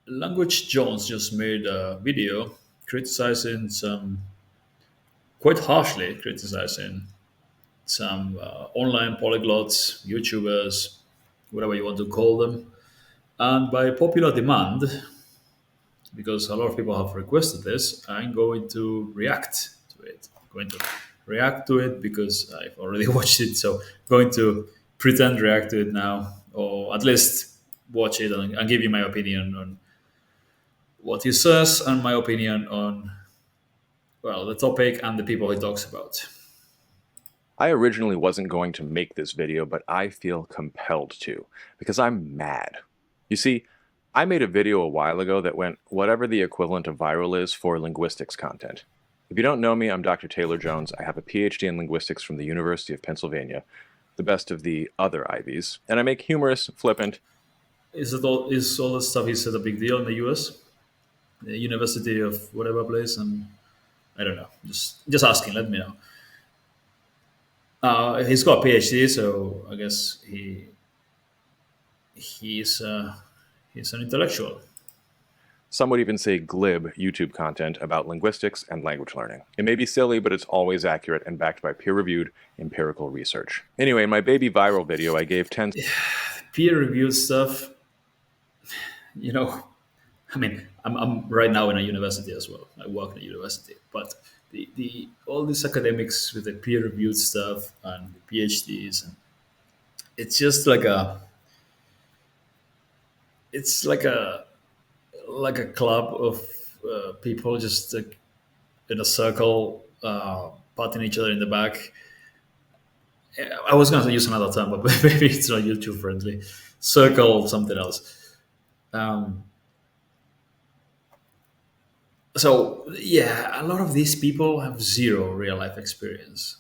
Language Jones just made a video criticizing quite harshly criticizing some online polyglots, YouTubers, whatever you want to call them. And by popular demand, because a lot of people have requested this, I'm going to react to it. I'm going to react to it because I've already watched it. So I'm going to pretend react to it now, or at least watch it and give you my opinion on what he says and my opinion on, well, the topic and the people he talks about. I originally wasn't going to make this video, but I feel compelled to because I'm mad. You see, I made a video a while ago that went whatever the equivalent of viral is for linguistics content. If you don't know me, I'm Dr. Taylor Jones. I have a PhD in linguistics from the University of Pennsylvania, the best of the other Ivies, and I make humorous, flippant. Is all the stuff he said a big deal in the US? The University of whatever place? And I don't know. Just asking, let me know. He's got a PhD, so I guess he's he's an intellectual. Some would even say glib YouTube content about linguistics and language learning. It may be silly, but it's always accurate and backed by peer-reviewed empirical research. Anyway, in my baby viral video, I gave 10 Peer-reviewed stuff, you know. I mean, I'm right now in a university as well. I work in a university, but the all these academics with the peer-reviewed stuff and the PhDs, and it's just it's like a club of people just in a circle, patting each other in the back. I was going to use another term, but maybe it's not YouTube friendly. Circle something else. Um, so yeah, a lot of these people have zero real life experience.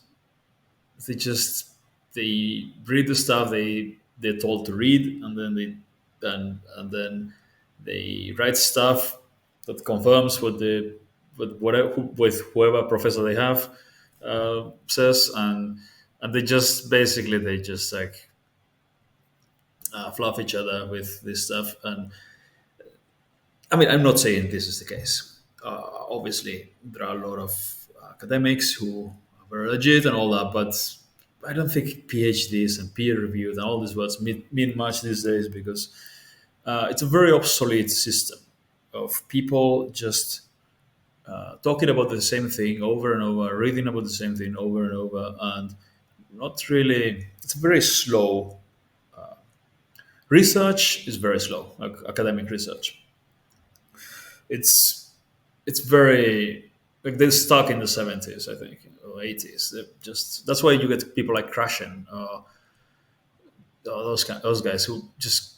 They just they read the stuff they're told to read, and then and then they write stuff that confirms what the with whoever professor they have says, and they just like fluff each other with this stuff. And I mean, I'm not saying this is the case. Obviously, there are a lot of academics who are very legit and all that, but I don't think PhDs and peer reviewed and all these words mean much these days, because it's a very obsolete system of people just talking about the same thing over and over, reading about the same thing over and over, and not really. It's very slow. Research is very slow, like academic research. it's it's very like they're stuck in the 70s, I think, or 80s. They're just that's why you get people like Krashen, those guys who just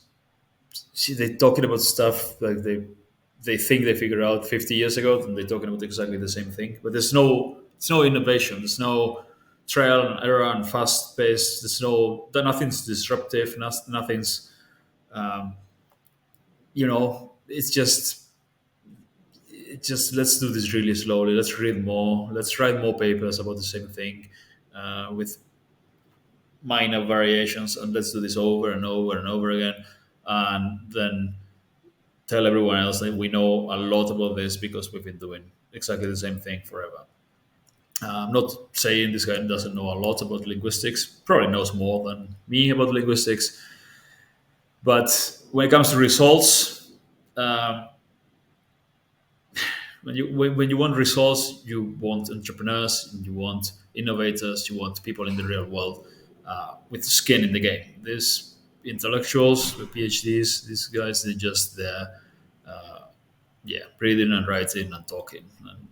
see they talking about stuff like they think they figured out 50 years ago, and they're talking about exactly the same thing. But there's no innovation. There's no trial and error and fast pace. Nothing's disruptive. Nothing's um, it's just let's do this really slowly. Let's read more. Let's write more papers about the same thing with minor variations, and let's do this over and over and over again, and then tell everyone else that we know a lot about this because we've been doing exactly the same thing forever. I'm not saying this guy doesn't know a lot about linguistics. Probably knows more than me about linguistics, but when it comes to results, um, when you want results, you want entrepreneurs, you want innovators, you want people in the real world with skin in the game. These intellectuals with PhDs, these guys, they're just there, yeah, reading and writing and talking, and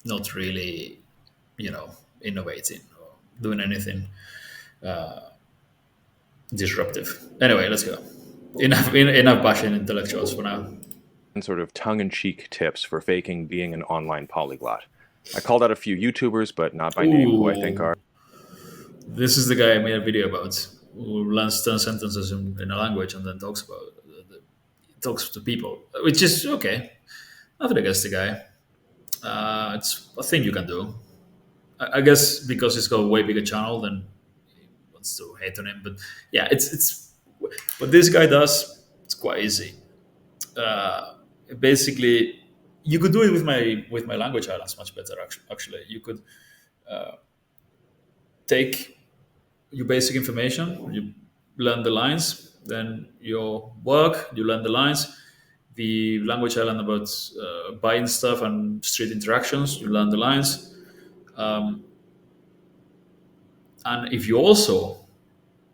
not really, innovating or doing anything disruptive. Anyway, let's go. Enough bashing intellectuals for now. sort of tongue-in-cheek tips for faking being an online polyglot. I called out a few YouTubers, but not by name, who I think Ooh, are this is the guy I made a video about, who learns 10 sentences in a language and then talks to people, which is okay. Nothing against the guy. It's a thing you can do. I guess because he's got a way bigger channel than he wants to hate on him. But yeah, it's what this guy does. It's quite easy. uh, basically you could do it with my language islands much better. Actually, you could take your basic information, you learn the lines, then your work, you learn the lines. The language island about buying stuff and street interactions, you learn the lines. Um, and if you also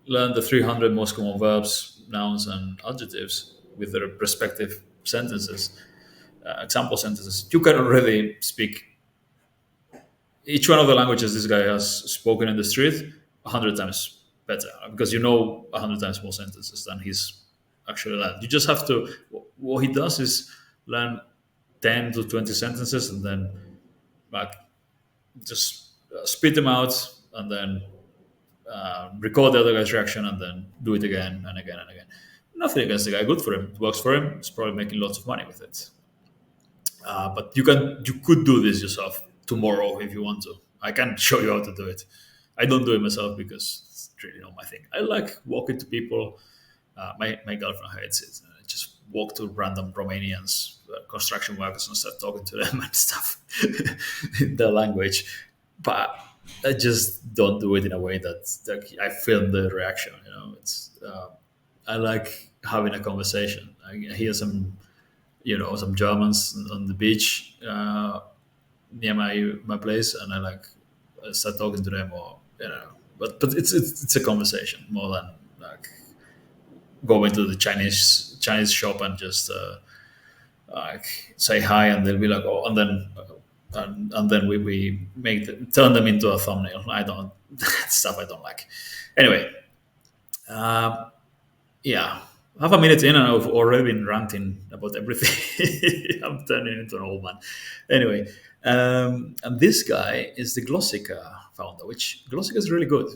learn the 300 most common verbs, nouns, and adjectives with their respective sentences, example sentences, you can already speak each one of the languages this guy has spoken in the street 100 times better because you know 100 times more sentences than he's actually learned. You just have to. What he does is learn 10 to 20 sentences and then like just spit them out and then record the other guy's reaction and then do it again and again and again. Nothing against the guy. Good for him. It works for him. He's probably making lots of money with it. But you could do this yourself tomorrow if you want to. I can show you how to do it. I don't do it myself because it's really not my thing. I like walking to people. My girlfriend hates it. I just walk to random Romanians, construction workers, and start talking to them and stuff in their language. But I just don't do it in a way that I film the reaction. You know, I like having a conversation. I hear some Germans on the beach near my place, and I start talking to them, or but it's a conversation more than like going to the Chinese shop and just like say hi, and they'll be like, oh, and then and then we turn them into a thumbnail. I don't stuff I don't like. Anyway, um, yeah, half a minute in, and I've already been ranting about everything. I'm turning into an old man. Anyway, and this guy is the Glossica founder, which Glossica is really good,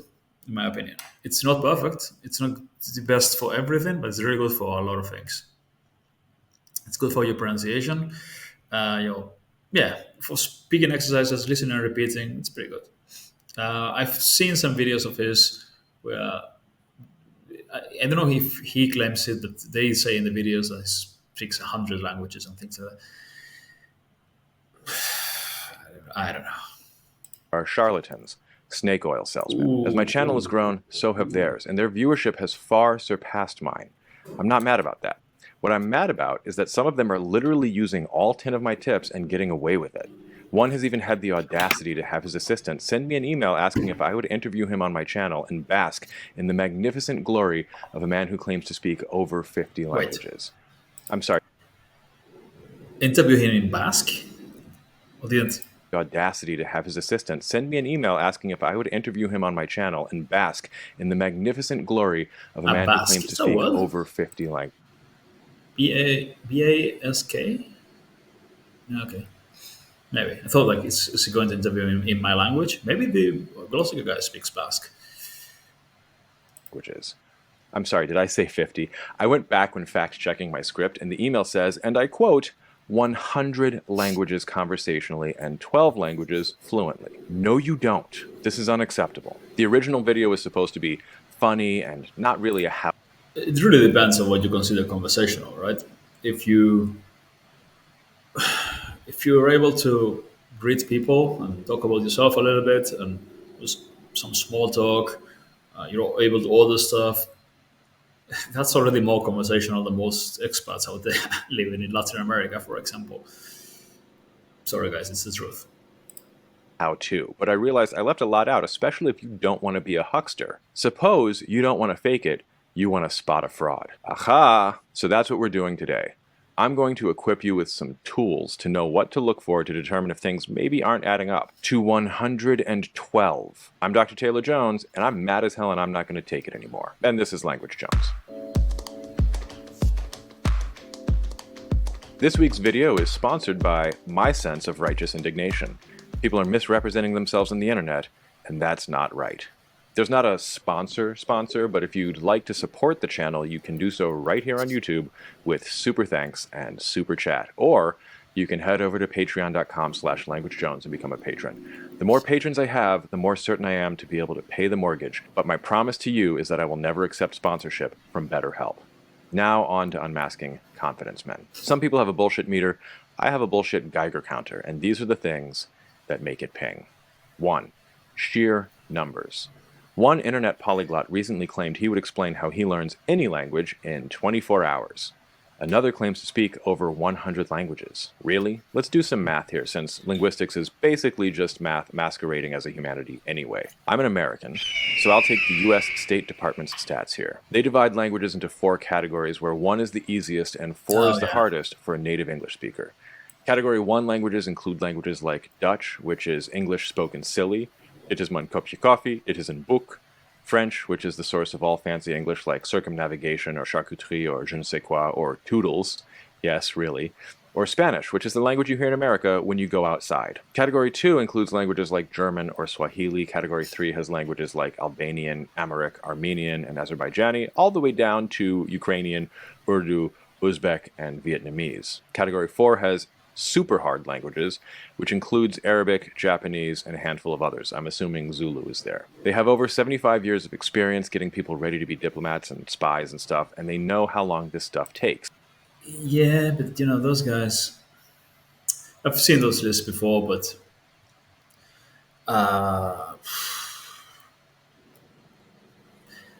in my opinion. It's not perfect. It's not the best for everything, but it's really good for a lot of things. It's good for your pronunciation. Yeah, for speaking exercises, listening and repeating, it's pretty good. I've seen some videos of his where I don't know if he claims it, but they say in the videos that he speaks 100 languages and things like that. I don't know. Are charlatans, snake oil salesmen. As my channel has grown, so have theirs, and their viewership has far surpassed mine. I'm not mad about that. What I'm mad about is that some of them are literally using all 10 of my tips and getting away with it. One has even had the audacity to have his assistant send me an email asking if I would interview him on my channel and bask in the magnificent glory of a man who claims to speak over 50 languages. I'm sorry. Interview him in Basque? Or didn't? The audacity to have his assistant send me an email asking if I would interview him on my channel and bask in the magnificent glory of a man who Basque? claims to Is that speak what? over 50 languages. BASK? Okay. Maybe. I thought like, is he going to interview him in my language? Maybe the Glossica guy speaks Basque. I'm sorry, did I say 50? I went back when fact-checking my script, and the email says, and I quote, 100 languages conversationally and 12 languages fluently. No, you don't. This is unacceptable. The original video was supposed to be funny and not really a how. It really depends on what you consider conversational, right? If you if you're able to greet people and talk about yourself a little bit and just some small talk, you're able to order stuff. That's already more conversational than most expats out there living in Latin America, for example. Sorry, guys, it's the truth. How to, but I realized I left a lot out, especially if you don't want to be a huckster. Suppose you don't want to fake it, you want to spot a fraud. Aha! So that's what we're doing today. I'm going to equip you with some tools to know what to look for to determine if things maybe aren't adding up. To 112. I'm Dr. Taylor Jones, and I'm mad as hell and I'm not going to take it anymore. And this is Language Jones. This week's video is sponsored by my sense of righteous indignation. People are misrepresenting themselves on the internet, and that's not right. There's not a sponsor, but if you'd like to support the channel, you can do so right here on YouTube with super thanks and super chat. Or you can head over to patreon.com/languagejones and become a patron. The more patrons I have, the more certain I am to be able to pay the mortgage. But my promise to you is that I will never accept sponsorship from BetterHelp. Now on to unmasking confidence men. Some people have a bullshit meter. I have a bullshit Geiger counter, and these are the things that make it ping. 1. Sheer numbers. One internet polyglot recently claimed he would explain how he learns any language in 24 hours. Another claims to speak over 100 languages. Really? Let's do some math here, since linguistics is basically just math masquerading as a humanity anyway. I'm an American, so I'll take the US State Department's stats here. They divide languages into 4 categories, where 1 is the easiest and 4 is Oh the yeah. hardest for a native English speaker. Category 1 languages include languages like Dutch, which is English spoken silly. It is mijn kopje koffie, it is een boek. French, which is the source of all fancy English like circumnavigation or charcuterie or je ne sais quoi or toodles. Yes, really. Or Spanish, which is the language you hear in America when you go outside. Category 2 includes languages like German or Swahili. Category 3 has languages like Albanian, Amharic, Armenian, and Azerbaijani, all the way down to Ukrainian, Urdu, Uzbek, and Vietnamese. Category 4 has super hard languages, which includes Arabic, Japanese, and a handful of others. I'm assuming Zulu is there. They have over 75 years of experience getting people ready to be diplomats and spies and stuff, and they know how long this stuff takes. Yeah, but those guys. I've seen those lists before, but uh,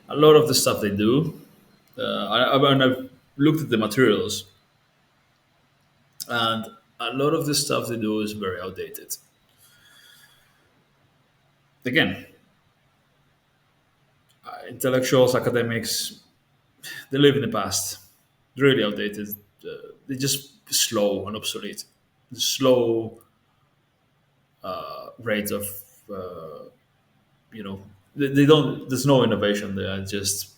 a lot of the stuff they do. When I've looked at the materials, and a lot of the stuff they do is very outdated. Again, intellectuals, academics, they live in the past. They're really outdated. They're just slow and obsolete. The slow rate of, uh, they don't. There's no innovation. They are just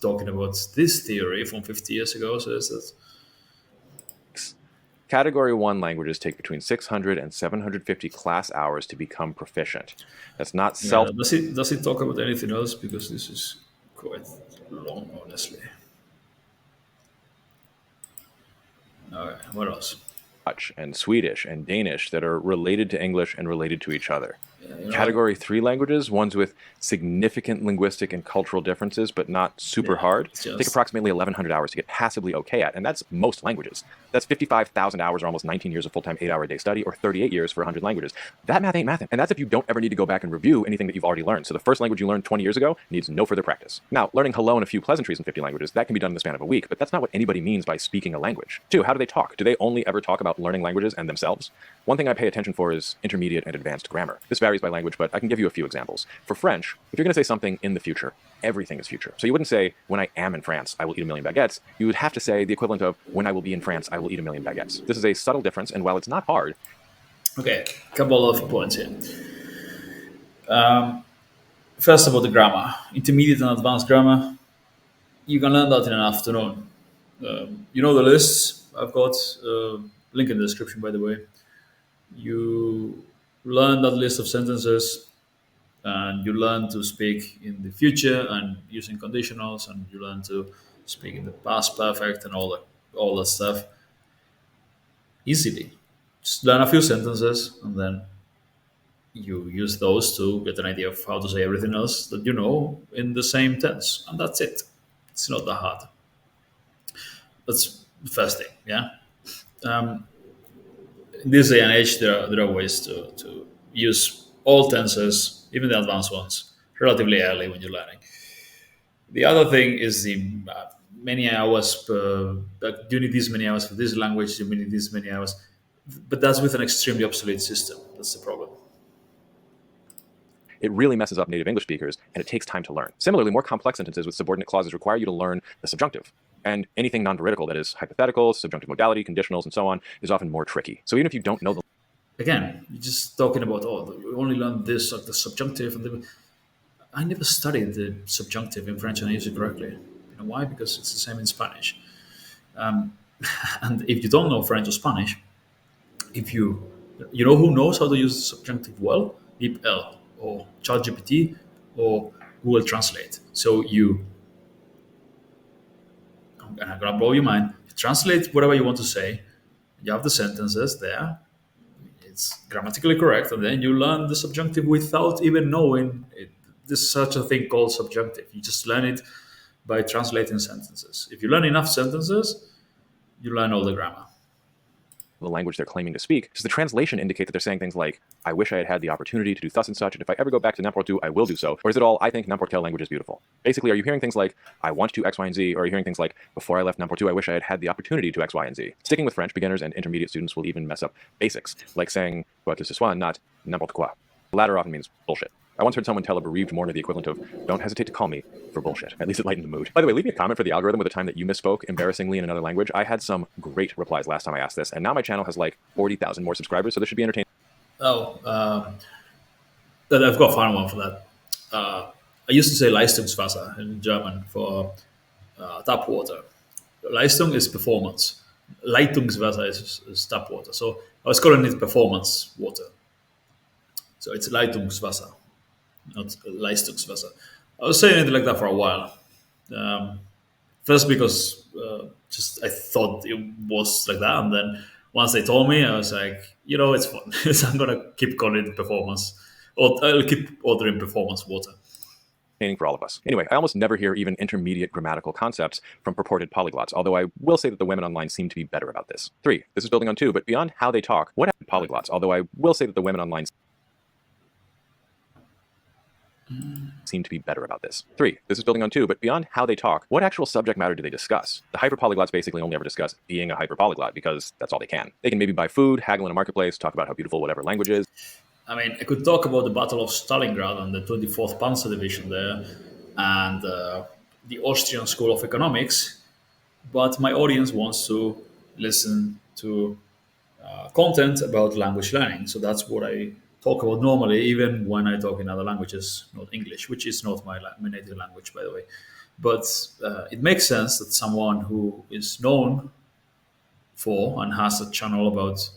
talking about this theory from 50 years ago. So it's Category 1 languages take between 600 and 750 class hours to become proficient. That's not yeah. self Does it talk about anything else? Because this is quite long, honestly. Okay, what else? Dutch and Swedish and Danish that are related to English and related to each other. Yeah, Category 3 languages, ones with significant linguistic and cultural differences but not super yeah. hard, It's take just approximately 1,100 hours to get passably okay at, and that's most languages. That's 55,000 hours or almost 19 years of full-time 8-hour-a-day study, or 38 years for 100 languages. That math ain't mathin', and that's if you don't ever need to go back and review anything that you've already learned. So the first language you learned 20 years ago needs no further practice. Now, learning hello and a few pleasantries in 50 languages, that can be done in the span of a week, but that's not what anybody means by speaking a language. 2, how do they talk? Do they only ever talk about learning languages and themselves? One thing I pay attention for is intermediate and advanced grammar. This varies by language, but I can give you a few examples. For French, if you're going to say something in the future, everything is future. So you wouldn't say, when I am in France, I will eat a million baguettes. You would have to say the equivalent of, when I will be in France, I will eat a million baguettes. This is a subtle difference, and while it's not hard, okay. Couple of points here. First, about the grammar, intermediate and advanced grammar. You can learn that in an afternoon. You know the lists I've got. Link in the description, by the way. You learn that list of sentences, and you learn to speak in the future and using conditionals, and you learn to speak in the past perfect and all that stuff easily. Just learn a few sentences, and then you use those to get an idea of how to say everything else that you know in the same tense, and that's it. It's not that hard. That's the first thing. Yeah. Um, in this day and age, there are ways to use all tenses, even the advanced ones, relatively early when you're learning. The other thing is the many hours per. Like you need this many hours for this language. You need this many hours, but that's with an extremely obsolete system. That's the problem. it really messes up native English speakers, and it takes time to learn. Similarly, more complex sentences with subordinate clauses require you to learn the subjunctive. And anything non-veridical, that is hypothetical, subjunctive modality, conditionals, and so on, is often more tricky. So even if you don't know the Again, you're just talking about you only learn this of the subjunctive, and I never studied the subjunctive in French and I use it correctly. You know why? Because it's the same in Spanish. And if you don't know French or Spanish, if you know who knows how to use the subjunctive well, DeepL or ChatGPT or Google Translate. So I'm gonna blow your mind. You translate whatever you want to say. You have the sentences there. It's grammatically correct, and then you learn the subjunctive without even knowing it. There's such a thing called subjunctive. You just learn it by translating sentences. If you learn enough sentences, You learn all the grammar. the language they're claiming to speak. Does the translation indicate that they're saying things like, I wish I had had the opportunity to do thus and such, and if I ever go back to n'importe où, I will do so? Or is it all, I think n'importe quelle language is beautiful? Basically, are you hearing things like, I want to X, Y, and Z, or are you hearing things like, before I left n'importe où, I wish I had had the opportunity to X, Y, and Z? Sticking with French, beginners and intermediate students will even mess up basics, like saying quoi que ce soit, not n'importe quoi. The latter often means bullshit. I once heard someone tell a bereaved mourner the equivalent of, don't hesitate to call me for bullshit. At least it lightened the mood. By the way, leave me a comment for the algorithm with a time that you misspoke embarrassingly in another language. I had some great replies last time I asked this, and now my channel has like 40,000 more subscribers, so this should be entertaining. Oh, then I've got a final one for that. I used to say Leistungswasser in German for tap water. Leistung is performance. Leitungswasser is tap water. So I was calling it performance water. So it's Leitungswasser, not Leistungswasser. I was saying it like that for a while. Um, First because just I thought it was like that, and then once they told me, I was like, it's fun. So I'm gonna keep calling it performance, or I'll keep ordering performance water. For all of us. Anyway, I almost never hear even intermediate grammatical concepts from purported polyglots, although I will say that the women online seem to be better about this. 3. This is building on 2, but beyond how they talk, what polyglots, although I will say that the women online seem to be better about this. 3. This is building on 2, but beyond how they talk, what actual subject matter do they discuss? The hyperpolyglots basically only ever discuss being a hyperpolyglot because that's all they can. They can maybe buy food, haggle in a marketplace, talk about how beautiful whatever language is. I mean, I could talk about the Battle of Stalingrad and the 24th Panzer Division there, and the Austrian School of Economics, but my audience wants to listen to content about language learning. So that's what I talk about normally, even when I talk in other languages, not English, which is not my native language, by the way. But it makes sense that someone who is known for and has a channel about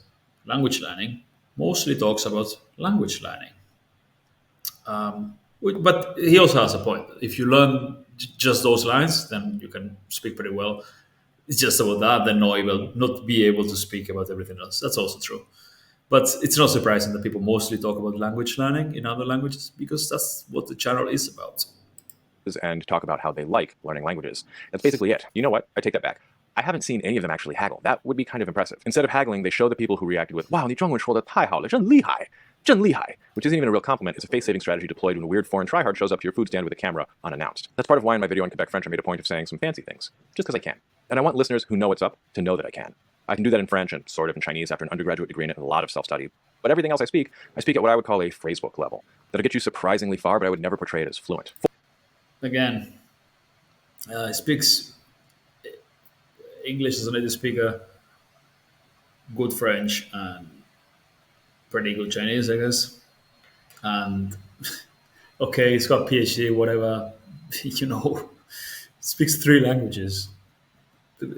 language learning mostly talks about language learning. But he also has a point. If you learn just those lines, then you can speak pretty well. It's just about that, then no, you will not be able to speak about everything else. That's also true. But it's not surprising that people mostly talk about language learning in other languages because that's what the channel is about. And talk about how they like learning languages. That's basically it. You know what? I take that back. I haven't seen any of them actually haggle. That would be kind of impressive. Instead of haggling, they show the people who reacted with, wow, 你中文说得太好了，真厉害. 真厉害, which isn't even a real compliment. It's a face-saving strategy deployed when a weird foreign tryhard shows up to your food stand with a camera unannounced. That's part of why in my video on Quebec French I made a point of saying some fancy things, just because I can. And I want listeners who know what's up to know that I can. I can do that in French and sort of in Chinese after an undergraduate degree in it and a lot of self-study. But everything else I speak at what I would call a phrasebook level. That'll get you surprisingly far, but I would never portray it as fluent. Again, he speaks English as a native speaker, good French, and pretty good Chinese, I guess. And okay, he's got a PhD, whatever. Speaks 3 languages.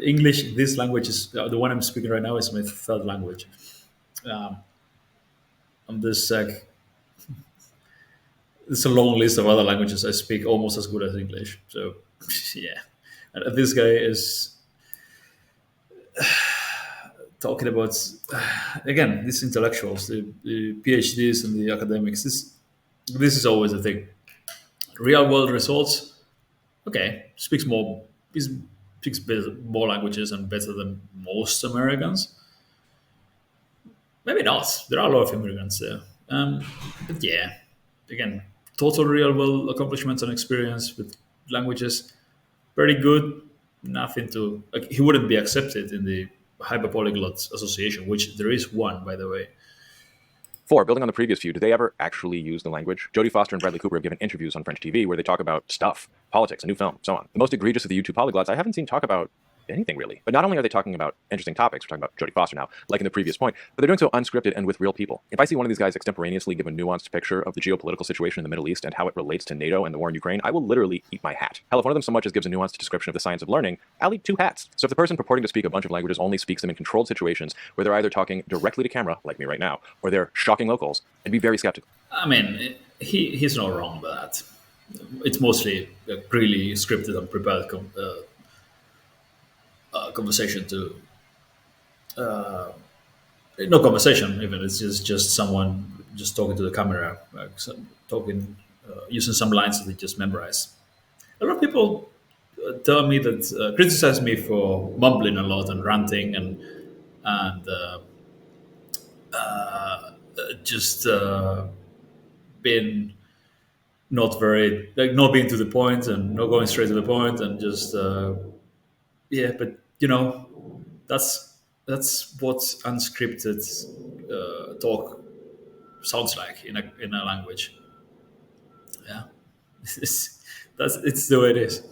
English, this language is the one I'm speaking right now is my third language. Um, I'm this it's a long list of other languages I speak almost as good as English. So yeah, and this guy is talking about again these intellectuals, the PhDs and the academics. This is always the thing. Real world results. Okay, speaks more languages and better than most Americans. Maybe not. There are a lot of immigrants there. But yeah, again, total real world accomplishments and experience with languages, pretty good. Nothing to like. He wouldn't be accepted in the Hyperpolyglots Association, which there is one, by the way. 4. Building on the previous few, do they ever actually use the language? Jodie Foster and Bradley Cooper have given interviews on French TV where they talk about stuff, politics, a new film, so on. The most egregious of the YouTube polyglots I haven't seen talk about anything really. But not only are they talking about interesting topics, we're talking about Jodie Foster now, like in the previous point, but they're doing so unscripted and with real people. If I see one of these guys extemporaneously give a nuanced picture of the geopolitical situation in the Middle East and how it relates to NATO and the war in Ukraine, I will literally eat my hat. Hell, if one of them so much as gives a nuanced description of the science of learning, I'll eat 2 hats. So if the person purporting to speak a bunch of languages only speaks them in controlled situations where they're either talking directly to camera, like me right now, or they're shocking locals, I'd be very skeptical. I mean, he's not wrong with that. It's mostly really scripted and prepared conversation to no conversation even. It's just someone just talking to the camera, talking using some lines that they just memorize. A lot of people tell me that criticize me for mumbling a lot and ranting and just being not very like not being to the point and not going straight to the point and just yeah. But that's that's what unscripted talk sounds like in a language. Yeah, it's the way it is.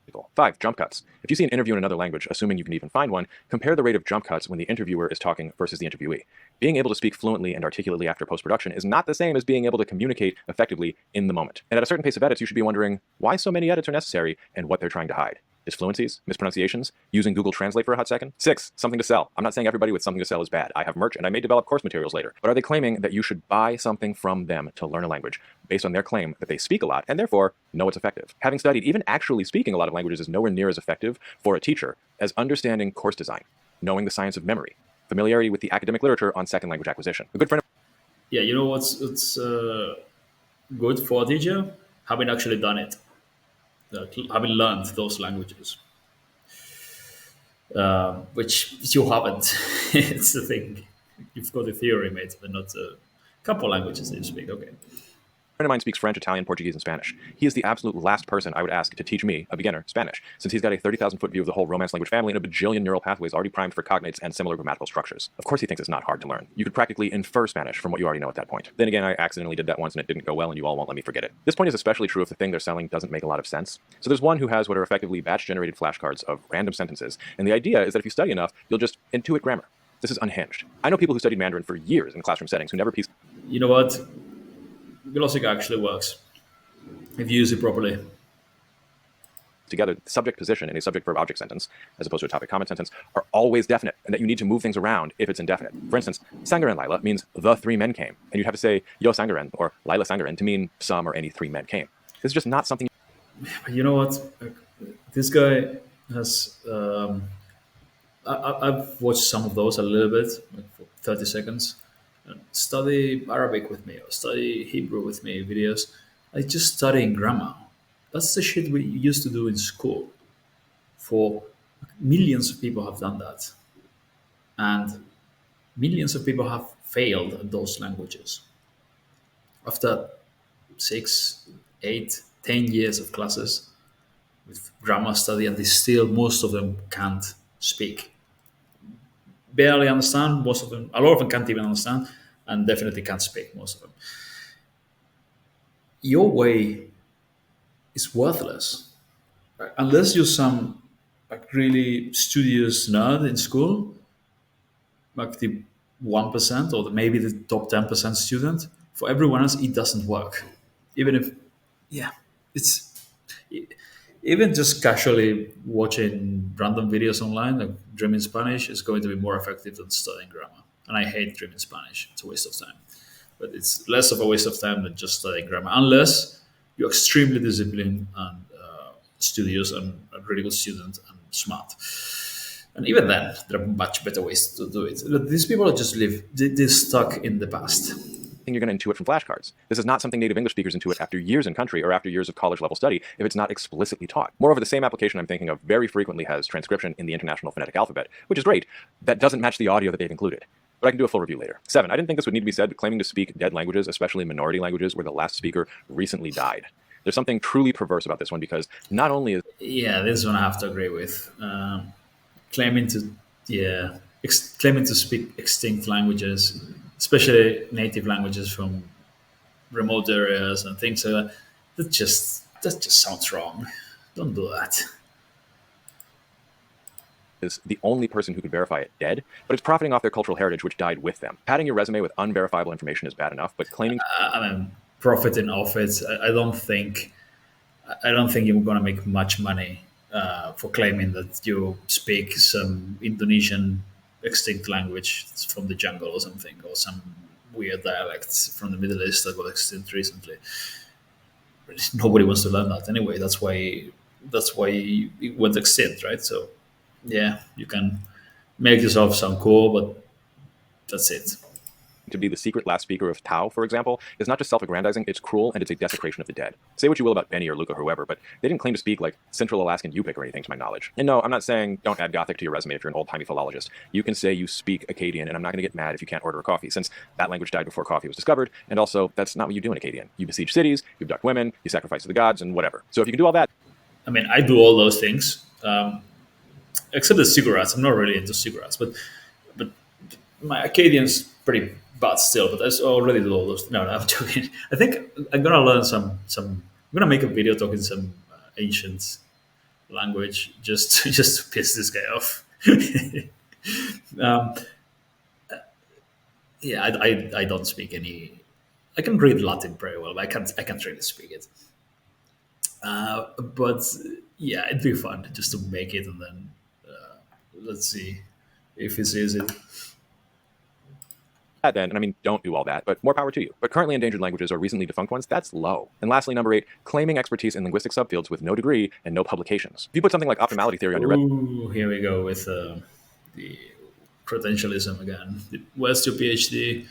People. 5. Jump cuts. If you see an interview in another language, assuming you can even find one, compare the rate of jump cuts when the interviewer is talking versus the interviewee. Being able to speak fluently and articulately after post-production is not the same as being able to communicate effectively in the moment. And at a certain pace of edits, you should be wondering why so many edits are necessary and what they're trying to hide. Disfluencies, mispronunciations, using Google Translate for a hot second. 6. Something to sell. I'm not saying everybody with something to sell is bad. I have merch and I may develop course materials later. But are they claiming that you should buy something from them to learn a language based on their claim that they speak a lot and therefore know it's effective? Having studied, even actually speaking a lot of languages is nowhere near as effective for a teacher as understanding course design, knowing the science of memory, familiarity with the academic literature on second language acquisition. A good friend Yeah, you know what's good for a teacher? Having actually done it, having learned those languages, which you haven't. It's the thing. You've got a theory, mate, but not a couple languages that you speak. Okay. of mine speaks French, Italian, Portuguese, and Spanish. He is the absolute last person I would ask to teach me, a beginner, Spanish, since he's got a 30,000-foot view of the whole Romance language family and a bajillion neural pathways already primed for cognates and similar grammatical structures. Of course he thinks it's not hard to learn. You could practically infer Spanish from what you already know at that point. Then again, I accidentally did that once and it didn't go well and you all won't let me forget it. This point is especially true if the thing they're selling doesn't make a lot of sense. So there's one who has what are effectively batch-generated flashcards of random sentences, and the idea is that if you study enough, you'll just intuit grammar. This is unhinged. I know people who studied Mandarin for years in classroom settings who never pieced You know what? Glossing actually works if you use it properly. together the subject position in a subject verb object sentence, as opposed to a topic comment sentence, are always definite, and that you need to move things around if it's indefinite. For instance, Sangaran Lila means the three men came, and you'd have to say Yo Sangaran or Lila Sangaran to mean some or any three men came. This is just not something. You know what? This guy has. I've watched some of those a little bit, like for 30 seconds. Study Arabic with me or study Hebrew with me videos. I just studying grammar. That's the shit we used to do in school. For millions of people have done that, and millions of people have failed at those languages. After 6, 8, 10 years of classes with grammar study, and they still most of them can't speak. Barely understand most of them. A lot of them can't even understand, and definitely can't speak most of them. Your way is worthless. Right? Unless you're some like really studious nerd in school, like the 1% or maybe the top 10% student. For everyone else, it doesn't work. Even if, yeah, it's even just casually watching random videos online, like dreaming Spanish, is going to be more effective than studying grammar. And I hate dreaming Spanish; it's a waste of time. But it's less of a waste of time than just studying grammar, unless you're extremely disciplined and studious and a really good student and smart. And even then, there are much better ways to do it. But these people are just they're stuck in the past. You're going to intuit from flashcards. This is not something native English speakers intuit after years in country or after years of college level study if it's not explicitly taught. Moreover, the same application I'm thinking of very frequently has transcription in the International Phonetic Alphabet, which is great. That doesn't match the audio that they've included. But I can do a full review later. 7. I didn't think this would need to be said, but claiming to speak dead languages, especially minority languages where the last speaker recently died. There's something truly perverse about this one because not only is Yeah, this one I have to agree with. Claiming to, yeah, claiming to speak extinct languages, especially native languages from remote areas and things like that, that just sounds wrong. Don't do that. is the only person who could verify it dead, but it's profiting off their cultural heritage which died with them. Padding your resume with unverifiable information is bad enough, but claiming I mean, profiting off it. I don't think you're gonna make much money for claiming that you speak some Indonesian extinct language from the jungle or something, or some weird dialects from the Middle East that got extinct recently. Nobody wants to learn that anyway. That's why it went extinct, right? So yeah, you can make yourself sound cool, but that's it. to be the secret last speaker of Tao, for example, is not just self-aggrandizing, it's cruel and it's a desecration of the dead. Say what you will about Benny or Luke or whoever, but they didn't claim to speak like Central Alaskan Yupik or anything to my knowledge. And no, I'm not saying don't add Gothic to your resume if you're an old-timey philologist. You can say you speak Akkadian, and I'm not going to get mad if you can't order a coffee, since that language died before coffee was discovered, and also that's not what you do in Akkadian. You besiege cities, you abduct women, you sacrifice to the gods, and whatever. So if you can do all that, I mean, I do all those things, except the cigarettes. I'm not really into cigarettes, but my Acadian's pretty bad still. But I already do all those. No, no, I'm joking. I think I'm gonna learn some. I'm gonna make a video talking some ancient language just to piss this guy off. um, yeah, I don't speak any. I can read Latin very well, but I can't really speak it. But yeah, it'd be fun just to make it, and then let's see if he sees it. then, and I mean, don't do all that, but more power to you. But currently endangered languages or recently defunct ones, that's low. And lastly, number 8, claiming expertise in linguistic subfields with no degree and no publications. If you put something like optimality theory on your Ooh, here we go with the credentialism again. Where's your PhD?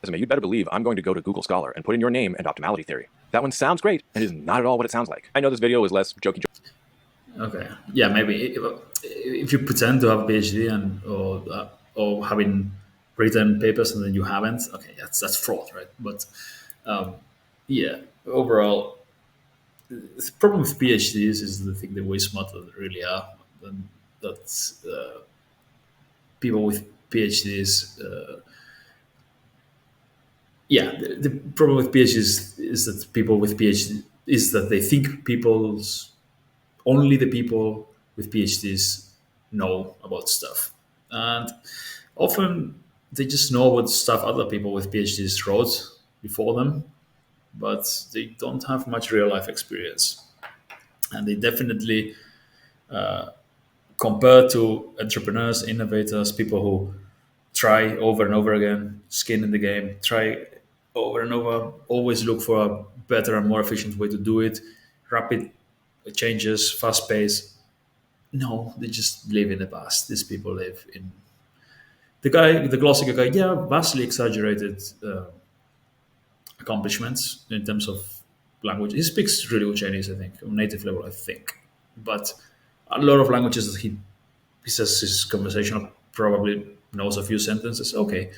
resume, you'd better believe I'm going to go to Google Scholar and put in your name and optimality theory. That one sounds great and is not at all what it sounds like. I know this video is less jokey. Okay, yeah, maybe if you pretend to have a PhD or having written papers and then you haven't, okay, that's fraud, right? But yeah, overall, the problem with PhDs is the thing that way smarter than they really are. And that's people with PhDs. Yeah, the problem with PhDs is that people with PhD is that they think only the people with PhDs know about stuff, and often they just know what stuff other people with PhDs wrote before them, but they don't have much real life experience, and they definitely compared to entrepreneurs, innovators, people who try over and over again, skin in the game, try over and over, always look for a better and more efficient way to do it, rapid changes, fast pace. No, they just live in the past. These people live in the classic guy. Yeah, vastly exaggerated accomplishments in terms of language. He speaks really good Chinese, I think, on native level, I think, but a lot of languages that he says is conversational, probably knows a few sentences. Okay,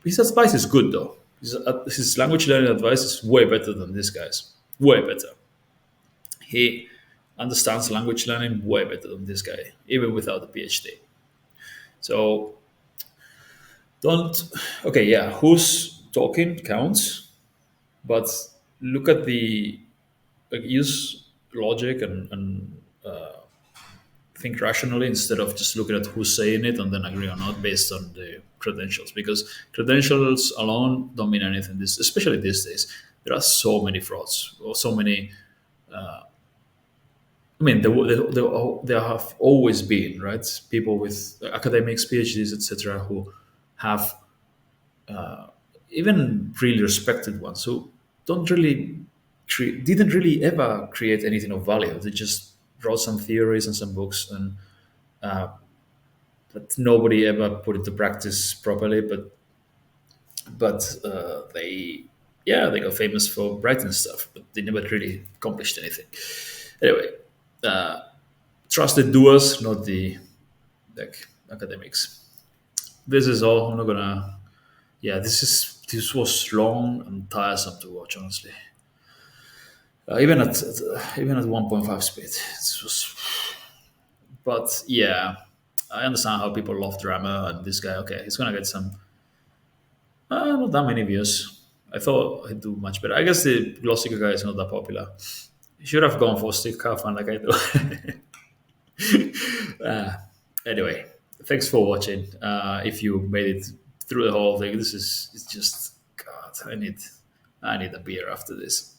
his advice is good though. His language learning advice is way better than this guy's. Way better. He understands language learning way better than this guy, even without a PhD. So don't. Okay, yeah, who's talking counts, but look at the use logic and think rationally instead of just looking at who's saying it and then agree or not based on the credentials, because credentials alone don't mean anything, especially these days. There are so many frauds or so many. I mean, there have always been, right, people with academics, PhDs, etc., who have even really respected ones who don't really didn't really ever create anything of value. They just wrote some theories and some books, and but nobody ever put it to practice properly. But they, yeah, they got famous for writing stuff, but they never really accomplished anything. Anyway, trust the doers, not the like academics. This is all. I'm not gonna. Yeah, this was long and tiresome to watch, honestly. Even at 1.5 speed, it was. But yeah, I understand how people love drama, and this guy. Okay, he's gonna get some not that many views. I thought he'd do much better. I guess the Glossica guy is not that popular. He should have gone for stick half and like I do. Anyway, thanks for watching. If you made it through the whole thing, it's just God. I need a beer after this.